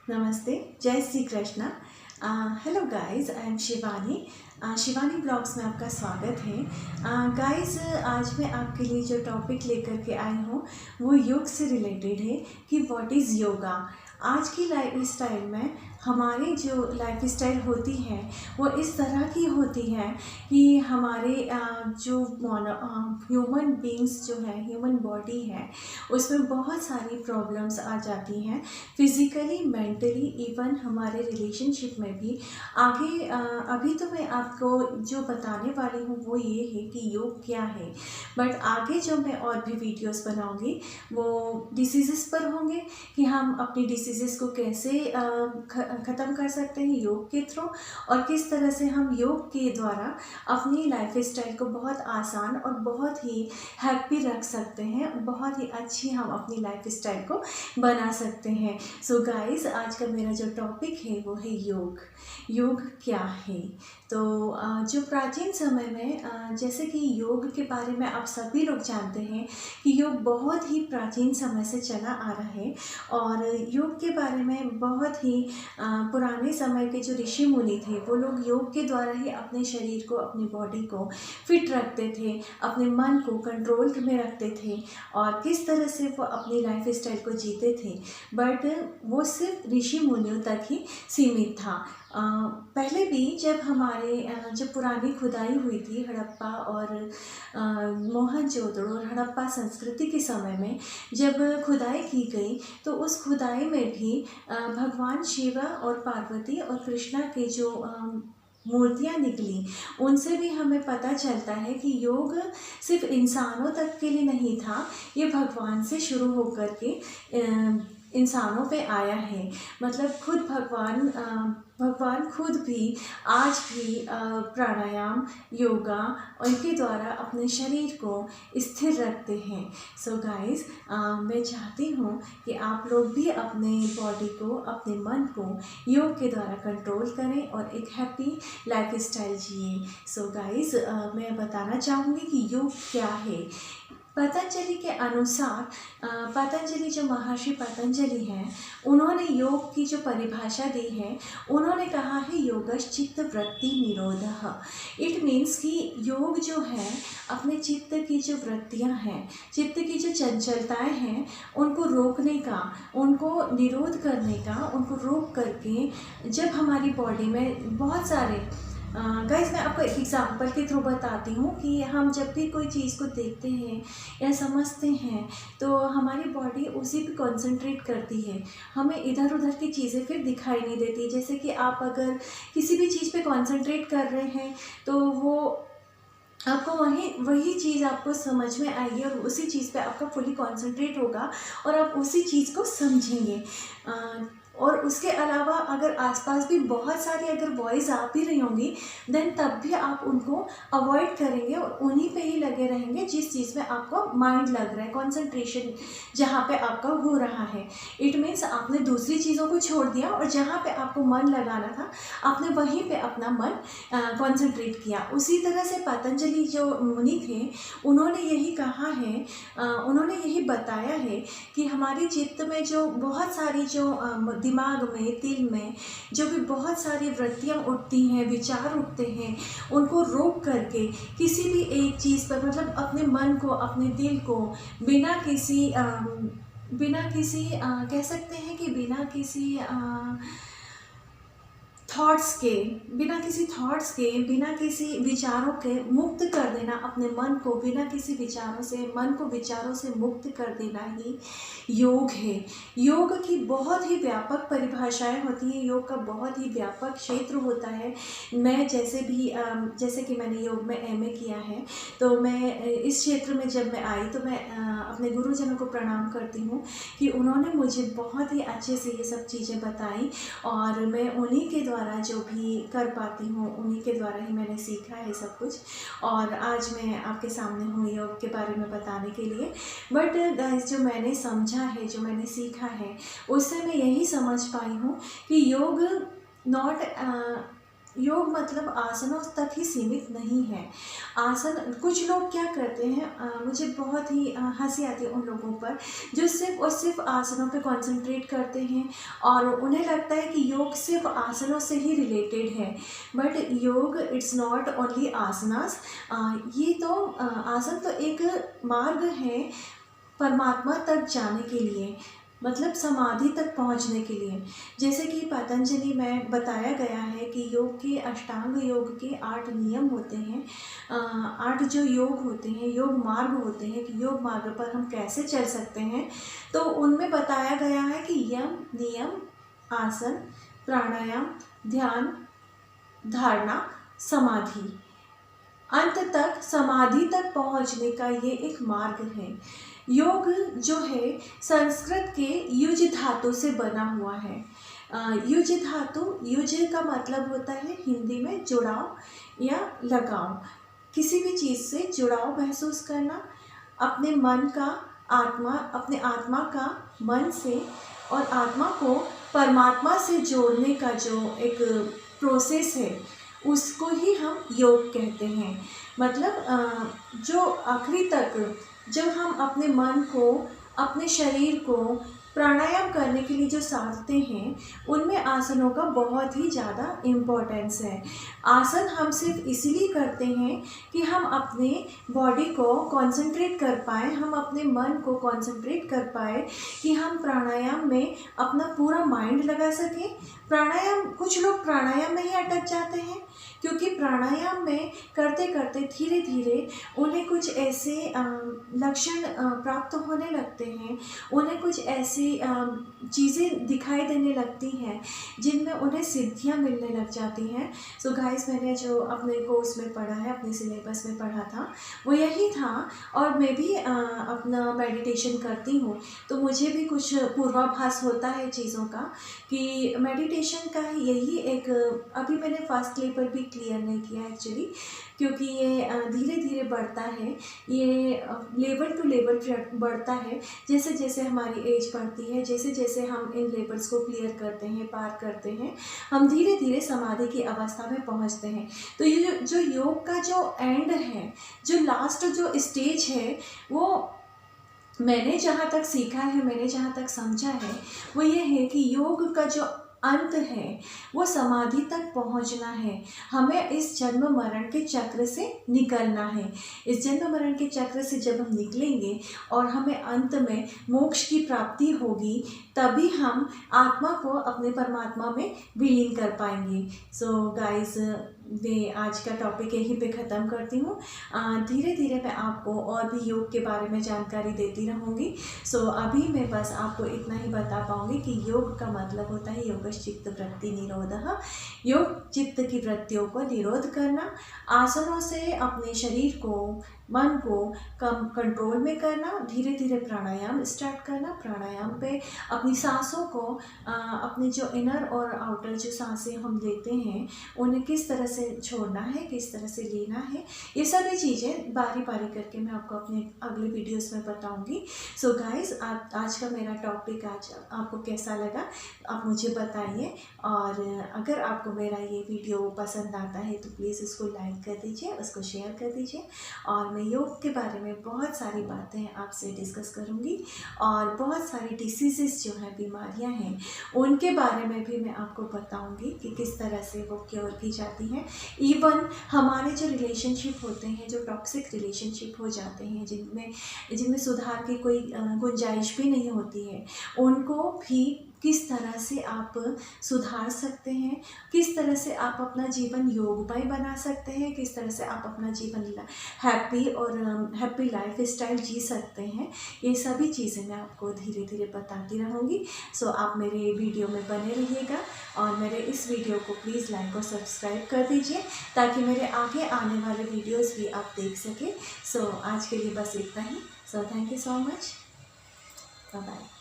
नमस्ते, जय Shri Krishna. Hello guys, I am Shivani. Shivani blogs में आपका स्वागत है। गाइस, आज मैं आपके लिए जो टॉपिक लेकर के आई हूँ वो योग से रिलेटेड है कि व्हाट इज़ योगा। आज की लाइफ स्टाइल में हमारी जो लाइफ स्टाइल होती है वो इस तरह की होती है कि हमारे जो ह्यूमन बींग्स जो है, ह्यूमन बॉडी है, उसमें बहुत सारी प्रॉब्लम्स आ जाती हैं, फिज़िकली, मेंटली, इवन हमारे रिलेशनशिप में भी। आगे अभी तो मैं आपको जो बताने वाली हूँ वो ये है कि योग क्या है, बट आगे जो मैं और भी वीडियोस बनाऊँगी वो डिसीज़ेस पर होंगे कि हम अपनी डिसीज़ेस को कैसे ख़त्म कर सकते हैं योग के थ्रू, और किस तरह से हम योग के द्वारा अपनी लाइफ स्टाइल को बहुत आसान और बहुत ही हैप्पी रख सकते हैं, बहुत ही अच्छी हम अपनी लाइफ स्टाइल को बना सकते हैं। सो गाइस, आज का मेरा जो टॉपिक है वो है योग। योग क्या है? तो जो प्राचीन समय में जैसे कि योग के बारे में आप सभी लोग जानते हैं कि योग बहुत ही प्राचीन समय से चला आ रहा है, और योग के बारे में बहुत ही पुराने समय के जो ऋषि मुनि थे वो लोग योग के द्वारा ही अपने शरीर को, अपनी बॉडी को फिट रखते थे, अपने मन को कंट्रोल में रखते थे, और किस तरह से वो अपनी लाइफ स्टाइल को जीते थे। बट वो सिर्फ ऋषि मुनियों तक ही सीमित था। पहले भी जब पुरानी खुदाई हुई थी हड़प्पा और मोहनजोदड़ो और हड़प्पा संस्कृति के समय में जब खुदाई की गई, तो उस खुदाई में भी भगवान शिवा और पार्वती और कृष्णा के जो मूर्तियाँ निकली, उनसे भी हमें पता चलता है कि योग सिर्फ इंसानों तक के लिए नहीं था, ये भगवान से शुरू होकर के इंसानों पे आया है। मतलब खुद भगवान खुद भी आज भी प्राणायाम, योगा उनके द्वारा अपने शरीर को स्थिर रखते हैं। सो गाइस, मैं चाहती हूँ कि आप लोग भी अपने बॉडी को, अपने मन को योग के द्वारा कंट्रोल करें और एक हैप्पी लाइफ स्टाइल जिए। सो गाइस, मैं बताना चाहूँगी कि योग क्या है। पतंजलि के अनुसार, पतंजलि जो महर्षि पतंजलि हैं, उन्होंने योग की जो परिभाषा दी है, उन्होंने कहा है योगश्चित्त वृत्ति निरोधः। इट मीन्स कि योग जो है अपने चित्त की जो वृत्तियां हैं, चित्त की जो चंचलताएं हैं, उनको रोकने का, उनको निरोध करने का, उनको रोक करके जब हमारी बॉडी में बहुत सारे गाइस, मैं आपको एक एग्जांपल के थ्रू बताती हूँ कि हम जब भी कोई चीज़ को देखते हैं या समझते हैं तो हमारी बॉडी उसी पे कंसंट्रेट करती है, हमें इधर उधर की चीज़ें फिर दिखाई नहीं देती। जैसे कि आप अगर किसी भी चीज़ पे कंसंट्रेट कर रहे हैं तो वो आपको वही चीज़ आपको समझ में आएगी और उसी चीज़ पे आपका फुली कंसंट्रेट होगा और आप उसी चीज़ को समझेंगे। और उसके अलावा अगर आसपास भी बहुत सारी अगर वॉइस आ भी रही होंगी, देन तब भी आप उनको अवॉइड करेंगे और उन्हीं पे ही लगे रहेंगे जिस चीज़ में आपको माइंड लग रहा है, कंसंट्रेशन जहाँ पे आपका हो रहा है। इट मीन्स आपने दूसरी चीज़ों को छोड़ दिया और जहाँ पे आपको मन लगाना था आपने वहीं पे अपना मन कंसंट्रेट किया। उसी तरह से पतंजलि जो मुनि थे, उन्होंने यही कहा है, उन्होंने यही बताया है कि हमारी चित्त में जो बहुत सारी जो दिमाग में, दिल में जो भी बहुत सारी वृत्तियाँ उठती हैं, विचार उठते हैं, उनको रोक करके किसी भी एक चीज़ पर, मतलब अपने मन को, अपने दिल को बिना किसी कह सकते हैं कि बिना किसी थॉट्स के, बिना किसी विचारों के मुक्त कर देना अपने मन को, बिना किसी विचारों से, मन को विचारों से मुक्त कर देना ही योग है। योग की बहुत ही व्यापक परिभाषाएं होती हैं, योग का बहुत ही व्यापक क्षेत्र होता है। मैं जैसे कि मैंने योग में एमए किया है, तो मैं इस क्षेत्र में जब मैं आई तो मैं अपने गुरुजनों को प्रणाम करती हूँ कि उन्होंने मुझे बहुत ही अच्छे से ये सब चीज़ें बताई, और मैं उन्हीं के द्वारा जो भी कर पाती हूँ, उन्हीं के द्वारा ही मैंने सीखा है सब कुछ, और आज मैं आपके सामने हूँ योग के बारे में बताने के लिए। बट गाइस, जो मैंने समझा है, जो मैंने सीखा है, उससे मैं यही समझ पाई हूँ कि योग नॉट योग मतलब आसनों तक ही सीमित नहीं है। आसन कुछ लोग क्या करते हैं, मुझे बहुत ही हंसी आती है उन लोगों पर जो सिर्फ और सिर्फ आसनों पे कंसंट्रेट करते हैं और उन्हें लगता है कि योग सिर्फ आसनों से ही रिलेटेड है। बट योग इट्स नॉट ओनली आसनास। ये तो आसन तो एक मार्ग है परमात्मा तक जाने के लिए, मतलब समाधि तक पहुंचने के लिए। जैसे कि पतंजलि में बताया गया है कि योग के अष्टांग योग के 8 नियम होते हैं, 8 जो योग होते हैं, योग मार्ग होते हैं कि योग मार्ग पर हम कैसे चल सकते हैं। तो उनमें बताया गया है कि यम, नियम, आसन, प्राणायाम, ध्यान, धारणा, समाधि, अंत तक समाधि तक पहुंचने का ये एक मार्ग है। योग जो है संस्कृत के युज धातु से बना हुआ है। युज धातु, युज का मतलब होता है हिंदी में जुड़ाव या लगाव, किसी भी चीज़ से जुड़ाव महसूस करना, अपने मन का अपने आत्मा का मन से और आत्मा को परमात्मा से जोड़ने का जो एक प्रोसेस है उसको ही हम योग कहते हैं। मतलब जो आखिरी तक जब हम अपने मन को, अपने शरीर को प्राणायाम करने के लिए जो साधते हैं उनमें आसनों का बहुत ही ज़्यादा इम्पोर्टेंस है। आसन हम सिर्फ इसीलिए करते हैं कि हम अपने बॉडी को कंसंट्रेट कर पाएँ, हम अपने मन को कंसंट्रेट कर पाए कि हम प्राणायाम में अपना पूरा माइंड लगा सकें। प्राणायाम, कुछ लोग प्राणायाम में ही अटक जाते हैं क्योंकि प्राणायाम में करते करते धीरे धीरे उन्हें कुछ ऐसे लक्षण प्राप्त होने लगते हैं, उन्हें कुछ ऐसी चीज़ें दिखाई देने लगती हैं जिनमें उन्हें सिद्धियां मिलने लग जाती हैं। सो गाइस, मैंने जो अपने कोर्स में पढ़ा है, अपने सिलेबस में पढ़ा था वो यही था और मैं भी अपना मेडिटेशन करती हूँ तो मुझे भी कुछ पूर्वाभास होता है चीज़ों का कि मेडिटेशन का यही एक, अभी मैंने फर्स्ट लेवल भी क्लियर नहीं किया एक्चुअली क्योंकि ये धीरे धीरे बढ़ता है, ये लेवल टू लेवल बढ़ता है। जैसे जैसे हमारी एज बढ़ती है, जैसे जैसे हम इन लेवल्स को क्लियर करते हैं, पार करते हैं, हम धीरे धीरे समाधि की अवस्था में पहुंचते हैं। तो ये जो योग का जो एंड है, जो लास्ट जो स्टेज है, वो मैंने जहाँ तक सीखा है, मैंने जहाँ तक समझा है वो ये है कि योग का जो अंत है वो समाधि तक पहुंचना है। हमें इस जन्म मरण के चक्र से निकलना है। इस जन्म मरण के चक्र से जब हम निकलेंगे और हमें अंत में मोक्ष की प्राप्ति होगी तभी हम आत्मा को अपने परमात्मा में विलीन कर पाएंगे। सो गाइस, मैं आज का टॉपिक यहीं पे ख़त्म करती हूँ। धीरे धीरे मैं आपको और भी योग के बारे में जानकारी देती रहूँगी। सो अभी मैं बस आपको इतना ही बता पाऊँगी कि योग का मतलब होता है योगश्चित्त वृत्ति निरोधः। योग चित्त की वृत्तियों को निरोध करना, आसनों से अपने शरीर को, मन को कम कंट्रोल में करना, धीरे धीरे प्राणायाम स्टार्ट करना, प्राणायाम पे अपनी सांसों को, अपने जो इनर और आउटर जो सांसें हम लेते हैं उन्हें किस तरह से छोड़ना है, किस तरह से लेना है, ये सभी चीज़ें बारी बारी करके मैं आपको अपने अगले वीडियोस में बताऊंगी। सो गाइस, आज का मेरा टॉपिक आज आपको कैसा लगा आप मुझे बताइए, और अगर आपको मेरा ये वीडियो पसंद आता है तो प्लीज़ इसको लाइक कर दीजिए, उसको शेयर कर दीजिए। और मैं योग के बारे में बहुत सारी बातें आपसे डिस्कस करूँगी और बहुत सारी डिसीज़ेस जो हैं, बीमारियां हैं, उनके बारे में भी मैं आपको बताऊँगी कि किस तरह से वो क्योर की जाती हैं। इवन हमारे जो रिलेशनशिप होते हैं, जो टॉक्सिक रिलेशनशिप हो जाते हैं, जिनमें सुधार की कोई गुंजाइश भी नहीं होती है, उनको भी किस तरह से आप सुधार सकते हैं, किस तरह से आप अपना जीवन योगमय बना सकते हैं, किस तरह से आप अपना जीवन हैप्पी और हैप्पी लाइफ स्टाइल जी सकते हैं, ये सभी चीज़ें मैं आपको धीरे धीरे बताती रहूँगी। सो आप मेरे वीडियो में बने रहिएगा और मेरे इस वीडियो को प्लीज़ लाइक और सब्सक्राइब कर दीजिए ताकि मेरे आगे आने वाले वीडियोज़ भी आप देख सकें। सो आज के लिए बस इतना ही। So thank you so much, bye bye.